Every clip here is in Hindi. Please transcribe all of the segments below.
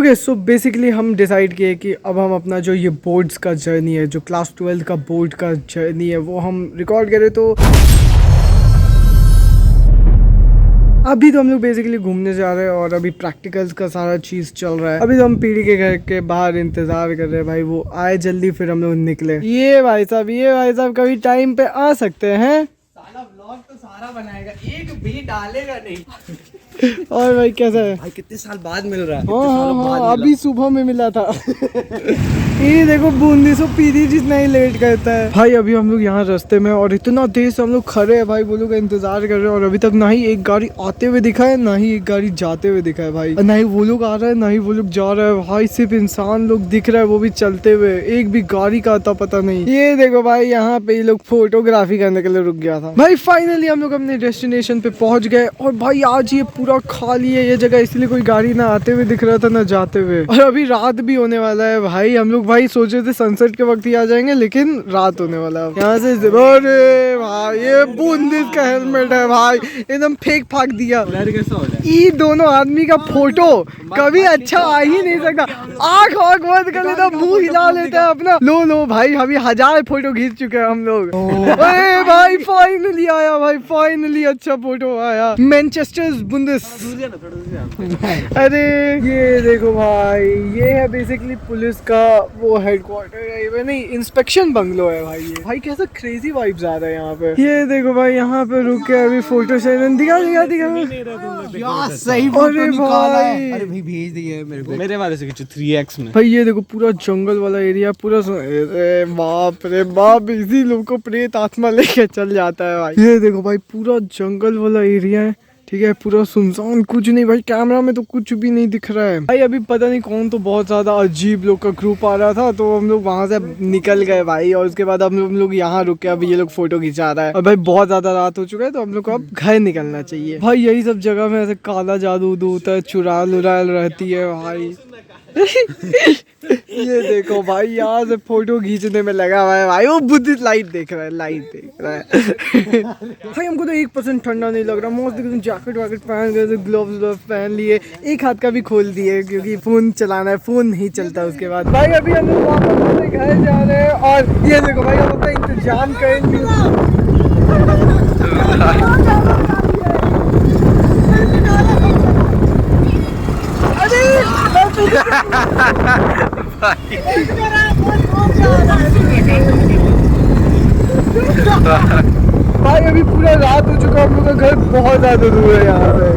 ओके सो बेसिकली हम डिसाइड किए कि अब हम अपना जो ये बोर्ड्स का जर्नी है, जो क्लास 12 का बोर्ड का जर्नी है, वो हम रिकॉर्ड करें। तो अभी तो हम लोग बेसिकली घूमने जा रहे हैं और अभी प्रैक्टिकल्स का सारा चीज चल रहा है। अभी तो हम पीढ़ी के घर के बाहर इंतजार कर रहे हैं भाई, वो आए जल्दी फिर हम लोग निकले। ये भाई साहब कभी टाइम पे आ सकते हैं। साला व्लॉग तो सारा बनाएगा, एक भी डालेगा नहीं। और भाई कैसा है भाई कितने साल बाद मिल रहा है। हाँ, अभी सुबह में मिला था। ये देखो बूंदी सो पीरी जितना ही लेट करता है भाई। अभी हम लोग यहाँ रास्ते में और इतना देर से हम लोग खड़े हैं भाई, वो लोग इंतजार कर रहे हैं और अभी तक ना ही एक गाड़ी आते हुए दिखा है, ना ही एक गाड़ी जाते हुए दिखा है भाई। ना ही वो लोग आ रहा है, ना ही वो लोग जा रहा है भाई। सिर्फ इंसान लोग दिख रहा है, वो भी चलते हुए। एक भी गाड़ी का आता पता नहीं। ये देखो भाई, यहाँ पे ये लोग फोटोग्राफी करने के लिए रुक गया था भाई। फाइनली हम लोग अपने डेस्टिनेशन पे पहुंच गए और भाई आज ये पूरा खाली है ये जगह, इसलिए कोई गाड़ी ना आते हुए दिख रहा था ना जाते हुए। और अभी रात भी होने वाला है भाई। हम लोग भाई सोच रहे थे सनसेट के वक्त ही आ जाएंगे, लेकिन रात होने वाला है। यहाँ से अरे भाई ये बूंदिस का हेलमेट है भाई, एकदम फेंक फाक दिया। ये दोनों आदमी का फोटो कभी अच्छा आ ही नहीं सकता। आँख बंद कर लेता, मुंह हिला लेता है अपना। लो भाई, अभी 1000 फोटो खींच चुके हैं हम लोग। अरे भाई फाइनली आया भाई, फाइनली अच्छा फोटो आया। मैनचेस्टर बुंदेस। अरे ये देखो भाई, ये है बेसिकली पुलिस का वो हेडक्वार्टर है, नहीं इंस्पेक्शन बंगलो है भाई। ये भाई कैसा क्रेजी वाइब्स आ रहा है यहाँ पे। ये देखो भाई, यहाँ पे रुक के अभी फोटो सेशन दिखा। सही अरे भाई, अरे भाई भेज दिए मेरे को, मेरे वाले से खींचो 3x में भाई। ये देखो पूरा जंगल वाला एरिया पूरा। अरे बाप रे बाप, इसी लोग को प्रेत आत्मा लेके चल जाता है भाई। ये देखो भाई, पूरा जंगल वाला एरिया है, ठीक है, पूरा सुनसान, कुछ नहीं भाई। कैमरा में तो कुछ भी नहीं दिख रहा है भाई। अभी पता नहीं कौन तो बहुत ज्यादा अजीब लोग का ग्रुप आ रहा था, तो हम लोग वहां से निकल गए भाई। और उसके बाद हम लोग यहाँ रुक के अभी ये लोग फोटो खिंचा रहा है। और भाई बहुत ज्यादा रात हो चुका है, तो हम लोग को अब घर निकलना चाहिए भाई। यही सब जगह में ऐसे काला जादू होता है, चुड़ैल उड़ैल रहती है भाई। ये देखो भाई, यहाँ से फोटो खींचने में लगा हुआ है भाई। वो बुद्धिस्ट लाइट देख रहा है, लाइट देख रहा है। भाई हमको तो 1% ठंडा नहीं लग रहा। मस्त जैकेट वैकेट पहन गए, ग्लव्स पहन लिए, एक हाथ का भी खोल दिए क्योंकि फोन चलाना है, फोन नहीं चलता उसके बाद। भाई अभी हम लोग वापस अपने घर जा रहे हैं और ये देखो भाई, हम अपना इंतजाम करेंगे। भाई अभी पूरा रात हो चुका, हम लोग का घर बहुत ज्यादा दूर है यहाँ पे।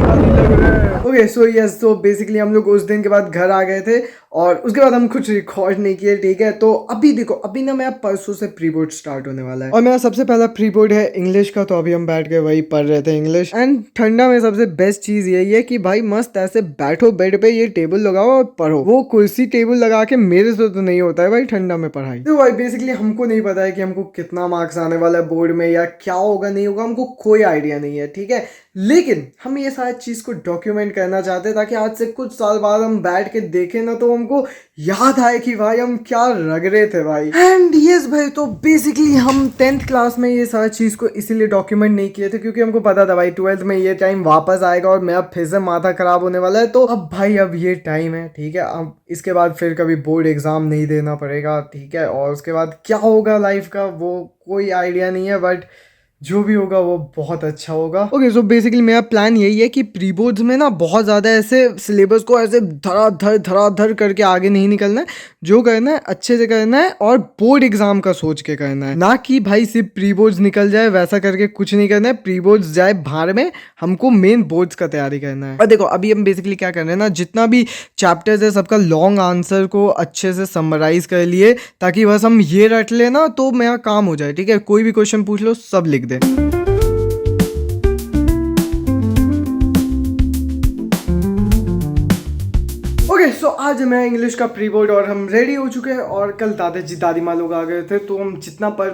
खाली लग रहा है। ओके सो यस, तो बेसिकली हम लोग उस दिन के बाद घर आ गए थे और उसके बाद हम कुछ रिकॉर्ड नहीं किए, ठीक है। तो अभी देखो, अभी ना मेरा परसों से प्री बोर्ड स्टार्ट होने वाला है और मेरा सबसे पहला प्री बोर्ड है इंग्लिश का। तो अभी हम बैठ के वही पढ़ रहे थे इंग्लिश। एंड ठंडा में सबसे बेस्ट चीज यही है कि भाई मस्त ऐसे बैठो बेड पे, ये टेबल लगाओ और पढ़ो। वो कुर्सी टेबल लगा के मेरे से तो नहीं होता है भाई ठंडा में पढ़ाई। तो भाई बेसिकली हमको नहीं पता है कि हमको कितना मार्क्स आने वाला है बोर्ड में या क्या होगा नहीं होगा, हमको कोई आइडिया नहीं है, ठीक है। लेकिन हम ये सारी चीज को डॉक्यूमेंट करना चाहते हैं ताकि आज से कुछ साल बाद हम बैठ के देखें ना, तो हमको याद आए कि भाई हम क्या रग रहे थे भाई। एंड यस भाई, तो बेसिकली हम 10th क्लास में ये सारी चीज को इसीलिए डॉक्यूमेंट नहीं किए थे क्योंकि हमको पता था भाई 12th में ये टाइम वापस आएगा और मेरा फिर से माथा खराब होने वाला है। तो अब भाई अब ये टाइम है, ठीक है। अब इसके बाद फिर कभी बोर्ड एग्जाम नहीं देना पड़ेगा, ठीक है। और उसके बाद क्या होगा लाइफ का वो कोई आइडिया नहीं है, बट जो भी होगा वो बहुत अच्छा होगा। ओके सो बेसिकली मेरा प्लान यही है कि प्री बोर्ड्स में ना बहुत ज़्यादा ऐसे सिलेबस को ऐसे धराधर करके आगे नहीं निकलना है। जो करना है अच्छे से करना है और बोर्ड एग्जाम का सोच के करना है, ना कि भाई सिर्फ प्री बोर्ड्स निकल जाए वैसा करके कुछ नहीं करना है। प्री बोर्ड्स जाए भाड़ में, हमको मेन बोर्ड्स का तैयारी करना है। और देखो अभी हम बेसिकली क्या कर रहे हैं ना, जितना भी चैप्टर्स है सबका लॉन्ग आंसर को अच्छे से समराइज कर लिए, ताकि बस हम ये रट लेना तो मेरा काम हो जाए, ठीक है। कोई भी क्वेश्चन पूछ लो सब लिख दे। ओके सो आज मैं इंग्लिश का प्री बोर्ड और हम रेडी हो चुके हैं। और कल दादाजी दादी माँ लोग आ गए थे, तो हम जितना पढ़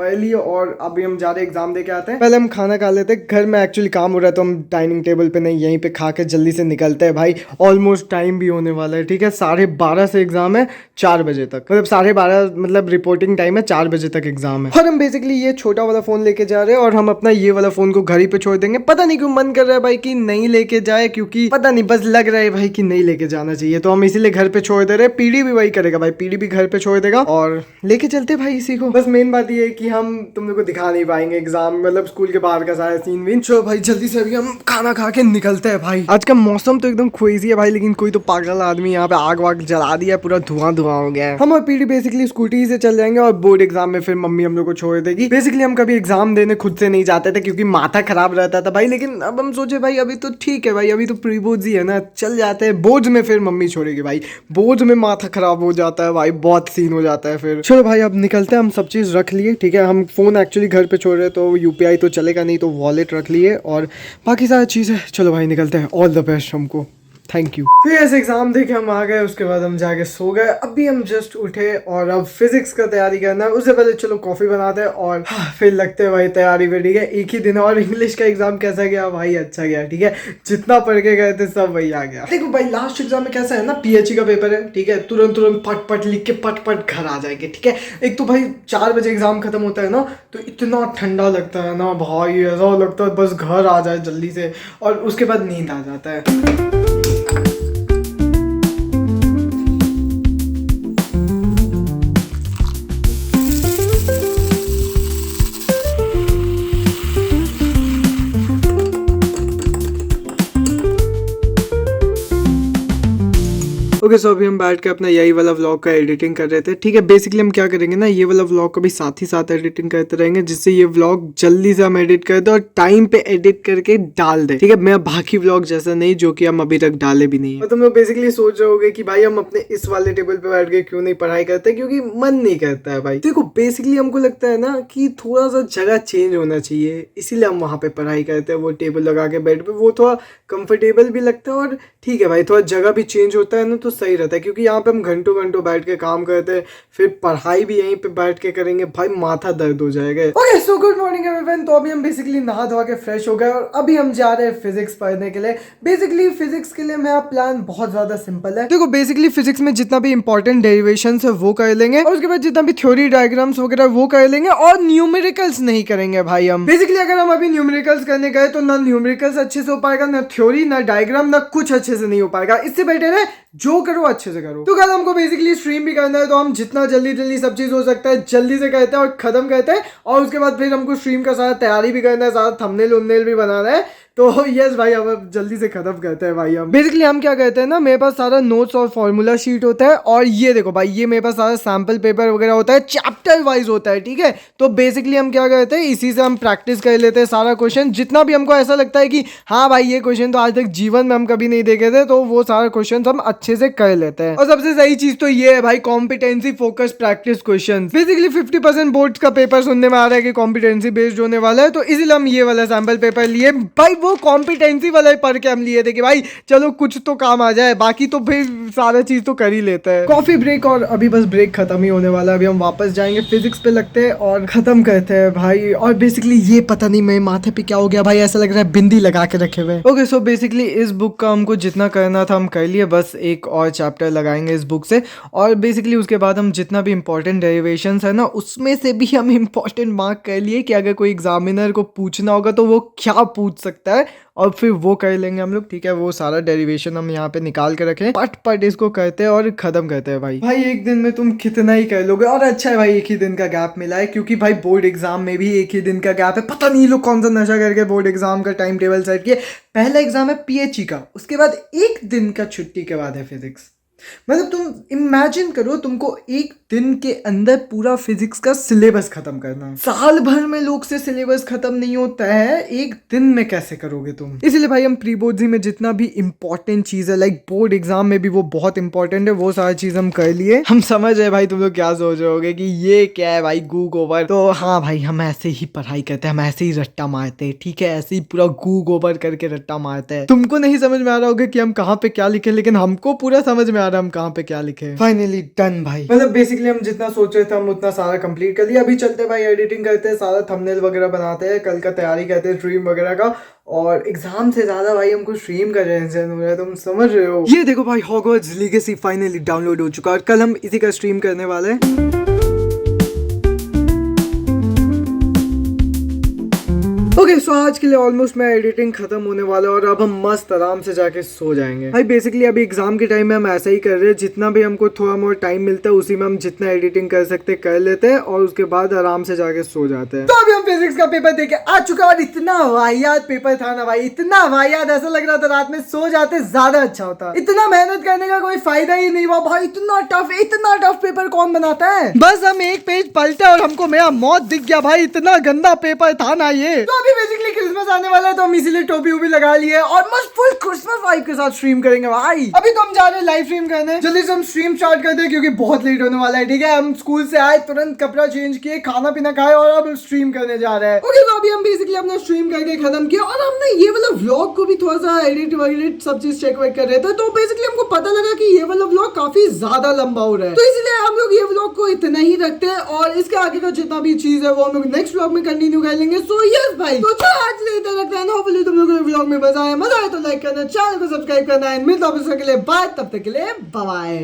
पढ़ लिए और अभी हम जा रहे एग्जाम दे के आते हैं। पहले हम खाना खा लेते हैं, घर में एक्चुअली काम हो रहा है तो हम डाइनिंग टेबल पे नहीं, यहीं पे खा के जल्दी से निकलते हैं भाई। ऑलमोस्ट टाइम भी होने वाला है, ठीक है। 12:30 से एग्जाम है 4 बजे तक, मतलब 12:30 मतलब रिपोर्टिंग टाइम है, 4 बजे तक एग्जाम है। और हम बेसिकली ये छोटा वाला फोन लेके जा रहे हैं और हम अपना ये वाला फोन को घर ही पे छोड़ देंगे। पता नहीं क्यों मन कर रहा है भाई कि नहीं लेके जाए, क्योंकि पता नहीं बस लग रहा है भाई कि नहीं लेके जाना चाहिए, तो हम इसीलिए घर पे छोड़ दे रहे हैं। पीडी भी वही करेगा भाई, पीडी भी घर पे छोड़ देगा और लेके चलते भाई इसी को। बस मेन बात ये है कि हम तुम लोग को दिखा नहीं पाएंगे एग्जाम, मतलब स्कूल के बाहर का सारा सीन वीन। चलो भाई जल्दी से अभी हम खाना खा के निकलते हैं भाई। आज का मौसम तो एकदम क्रेजी है भाई, लेकिन कोई तो पागल आदमी यहाँ पे आग वाग जला दिया, पूरा धुआं धुआं हो गया है। हम और पीडी बेसिकली स्कूटी से चल जाएंगे और बोर्ड एग्जाम में फिर मम्मी हम लोग को छोड़ देगी। बेसिकली हम कभी एग्जाम देने खुद से नहीं जाते थे क्योंकि माथा खराब रहता था भाई, लेकिन अब हम सोचे भाई अभी तो ठीक है भाई, अभी तो प्री बोर्ड्स ही है ना, चल जाते हैं। बोर्ड्स में फिर मम्मी छोड़ेगी भाई, बोर्ड्स में माथा खराब हो जाता है भाई, बहुत सीन हो जाता है फिर। चलो भाई अब निकलते हैं, हम सब चीज़ रख लिए, ठीक है। हम फोन एक्चुअली घर पे छोड़ रहे तो यूपीआई तो चलेगा नहीं, तो वॉलेट रख लिए और बाकी सारी चीज़ें। चलो भाई निकलते हैं, ऑल द बेस्ट हमको, थैंक यू। फिर ऐसे एग्जाम देके हम आ गए, उसके बाद हम जाके सो गए। अभी हम जस्ट उठे और अब फिजिक्स का तैयारी करना है। उससे पहले चलो कॉफी बनाते हैं और फिर लगते हैं भाई तैयारी पे, ठीक है। एक ही दिन। और इंग्लिश का एग्जाम कैसा गया भाई? अच्छा गया, ठीक है। जितना पढ़ के गए थे सब वही आ गया। देखो भाई लास्ट एग्जाम में कैसा है ना, पीएचई का पेपर है, ठीक है। तुरंत तुरंत पट पट लिख के पट पट घर आ जाएंगे, ठीक है। एक तो भाई 4 बजे एग्जाम खत्म होता है ना, तो इतना ठंडा लगता है ना भाई, ऐसा लगता है बस घर आ जाए जल्दी से, और उसके बाद नींद आ जाता है। ओके सो अभी हम बैठ के अपना यही वाला व्लॉग का एडिटिंग कर रहे थे, ठीक है। बेसिकली हम क्या करेंगे ना, ये वाला व्लॉग को भी साथ ही साथ एडिटिंग करते रहेंगे, जिससे ये व्लॉग जल्दी से हम एडिट कर दे और टाइम पे एडिट करके डाल दे, ठीक है। मैं बाकी व्लॉग जैसा नहीं जो कि हम अभी तक डाले भी नहीं है। तुम लोग बेसिकली सोच रहे होगे कि भाई हम अपने इस वाले टेबल पे बैठ के क्यों नहीं पढ़ाई करते, क्योंकि मन नहीं करता है भाई। देखो बेसिकली हमको लगता है ना कि थोड़ा सा जगह चेंज होना चाहिए, इसीलिए हम वहाँ पे पढ़ाई करते हैं। वो टेबल लगा के बेड पे, वो थोड़ा कंफर्टेबल भी लगता है और ठीक है भाई, थोड़ा जगह भी चेंज होता है ना तो सही रहता है, क्योंकि यहाँ पे हम घंटों घंटों बैठ के काम करते हैं, फिर पढ़ाई भी यहीं पे बैठ के करेंगे भाई, माथा दर्द हो जाएगा। Okay so good morning everyone. तो अभी हम बेसिकली नहा धोआ के फ्रेश हो गए और अभी हम जा रहे हैं फिजिक्स पढ़ने के लिए। बेसिकली फिजिक्स के लिए मेरा प्लान बहुत ज्यादा सिंपल है। देखो बेसिकली फिजिक्स में जितना भी इंपॉर्टेंट डेरिवेशंस है वो कर लेंगे, और उसके बाद जितना भी थ्योरी डायग्राम्स वगैरह वो कर लेंगे, और न्यूमेरिकल्स नहीं करेंगे भाई हम। बेसिकली अगर हम अभी न्यूमेरिकल्स करने गए तो ना न्यूमेरिकल्स अच्छे से हो पाएगा, ना थ्योरी, ना डायग्राम, ना कुछ अच्छे से नहीं हो पाएगा। इससे बेटर है जो करो अच्छे से करो। तो कल हमको बेसिकली स्ट्रीम भी करना है, तो हम जितना जल्दी जल्दी सब चीज हो सकता है जल्दी से करते हैं और खत्म करते हैं, और उसके बाद फिर हमको स्ट्रीम का सारा तैयारी भी करना है, सारा थंबनेल उम्नेल भी बनाना है। तो यस भाई अब जल्दी से खत्म करते हैं भाई। हम बेसिकली हम क्या करते हैं ना, मेरे पास सारा नोट्स और फॉर्मूला शीट होता है, और ये देखो भाई ये मेरे पास सारा सैंपल पेपर वगैरह होता है, चैप्टर वाइज होता है, ठीक है। तो बेसिकली हम क्या करते हैं, इसी से हम प्रैक्टिस कर लेते हैं सारा क्वेश्चन, जितना भी हमको ऐसा लगता है कि हाँ भाई ये क्वेश्चन तो आज तक जीवन में हम कभी नहीं देखे थे, तो वो सारा क्वेश्चन हम अच्छे से कर लेते हैं। और सबसे सही चीज तो ये है भाई, competency focus practice question. Basically 50% board का पेपर सुनने में आ रहा है कि कॉम्पिटेंसी बेस्ड होने वाला है, तो इसीलिए हम ये वाला सैंपल पेपर लिए भाई। वो कॉम्पिटेंसी वाला ही पढ़ के हम लिए थे कि भाई चलो कुछ तो काम आ जाए, बाकी तो फिर सारा चीज तो कर ही लेते हैं। कॉफी ब्रेक, और अभी बस ब्रेक खत्म ही होने वाला है। अभी हम वापस जाएंगे फिजिक्स पे लगते हैं और खत्म करते हैं भाई। और बेसिकली ये पता नहीं मेरे माथे पे क्या हो गया भाई, ऐसा लग रहा है बिंदी लगा के रखे हुए। ओके सो बेसिकली इस बुक का हमको जितना करना था हम कर लिए, बस एक और चैप्टर लगाएंगे इस बुक से, और बेसिकली उसके बाद हम जितना भी इंपॉर्टेंट डेरिवेशंस है ना उसमें से भी हम इंपॉर्टेंट मार्क कर लिए कि अगर कोई एग्जामिनर को पूछना होगा तो वो क्या पूछ सकता है, और फिर वो कर लेंगे हम लोग, ठीक है। वो सारा डेरिवेशन हम यहाँ पे निकाल के रखे, पट पट इसको करते हैं और खत्म करते हैं भाई। भाई एक दिन में तुम कितना ही कर लोगे, और अच्छा है भाई एक ही दिन का गैप मिला है, क्योंकि भाई बोर्ड एग्जाम में भी एक ही दिन का गैप है। पता नहीं लोग कौन सा नशा करके बोर्ड एग्जाम का टाइम टेबल सेट किए। पहला एग्जाम है पीएचई का, उसके बाद एक दिन का छुट्टी के बाद है फिजिक्स। मतलब तुम इमेजिन करो, तुमको एक दिन के अंदर पूरा फिजिक्स का सिलेबस खत्म करना है। साल भर में लोग से सिलेबस खत्म नहीं होता है, एक दिन में कैसे करोगे तुम? इसलिए भाई हम प्री बोर्ड में जितना भी इंपॉर्टेंट चीज है, लाइक बोर्ड एग्जाम में भी वो बहुत इंपॉर्टेंट है, वो सारी चीज हम कर लिए। हम समझ रहे भाई तुम लोग क्या सोच रहे होगे कि ये क्या है भाई गूग ओवर। तो हाँ भाई हम ऐसे ही पढ़ाई करते हैं, हम ऐसे ही रट्टा मारते हैं, ठीक है। ऐसे ही पूरा गूग ओवर करके रट्टा मारते हैं। तुमको नहीं समझ में आ रहा होगा कि हम कहाँ पे क्या लिखे, लेकिन हमको पूरा समझ में आ याद हम कहाँ पे क्या लिखे। फाइनली डन भाई, मतलब बेसिकली हम जितना सोच रहे थे हम उतना सारा कंप्लीट कर लिया। अभी चलते भाई एडिटिंग करते हैं, सारा थंबनेल वगैरह बनाते हैं, कल का तैयारी करते हैं स्ट्रीम वगैरह का। और एग्जाम से ज्यादा भाई हमको स्ट्रीम का टेंशन हो रहा है, तुम समझ रहे हो। ये देखो भाई हॉगवर्ट्स लीगेसी फाइनली डाउनलोड हो चुका है और कल हम इसी का स्ट्रीम करने वाले हैं। ओके सो आज के लिए ऑलमोस्ट मैं एडिटिंग खत्म होने वाला है और अब हम मस्त आराम से जाके सो जाएंगे भाई। बेसिकली अभी एग्जाम के टाइम में हम ऐसा ही कर रहे हैं, जितना भी हमको थोड़ा बहुत टाइम मिलता है उसी में हम जितना एडिटिंग कर सकते कर लेते हैं और उसके बाद आराम से जाके सो जाते हैं। तो अभी हम फिजिक्स का पेपर देके आ चुका और इतना वाहियात पेपर था ना भाई, इतना वाहियात, ऐसा लग रहा था रात में सो जाते ज्यादा अच्छा होता। इतना मेहनत करने का कोई फायदा ही नहीं हुआ भाई, इतना टफ पेपर कौन बनाता है। बस हम एक पेज पलटे और हमको मेरा मौत दिख गया भाई, इतना गंदा पेपर था ना ये। तो अभी बेसिकली क्रिसमस आने वाला है तो हम इसीलिए टोपी वोपी लगा लिए और मस्त फुल क्रिसमस वाइब के साथ स्ट्रीम करेंगे भाई। अभी तो हम जा रहे हैं लाइव स्ट्रीम करने, जल्दी से हम स्ट्रीम स्टार्ट करते हैं क्योंकि बहुत लेट होने वाला है। ठीक है, हम स्कूल से आए, तुरंत कपड़ा चेंज किए, खाना पीना खाए और अब स्ट्रीम करने जा रहे हैं। ओके तो अभी हम बेसिकली अपना स्ट्रीम करके खत्म किया और हमने ये वाला व्लॉग को भी थोड़ा सा एडिट वगैरह सब चीज चेक वेक कर रहे थे, तो बेसिकली हमको पता लगा कि ये वाला व्लॉग काफी ज्यादा लंबा हो रहा है, तो इसलिए हम लोग ये व्लॉग को इतना ही रखते हैं और इसके आगे का जितना भी चीज है वो हम लोग नेक्स्ट व्लॉग में कंटिन्यू कर लेंगे। सो यस भाई, तो आज इतना रखते हैं। होपफुली तुम लोगों को व्लॉग में मजा आया तो लाइक करना, चैनल को सब्सक्राइब करना है। मिलता हूं के लिए बाय, तब तक के लिए बाय।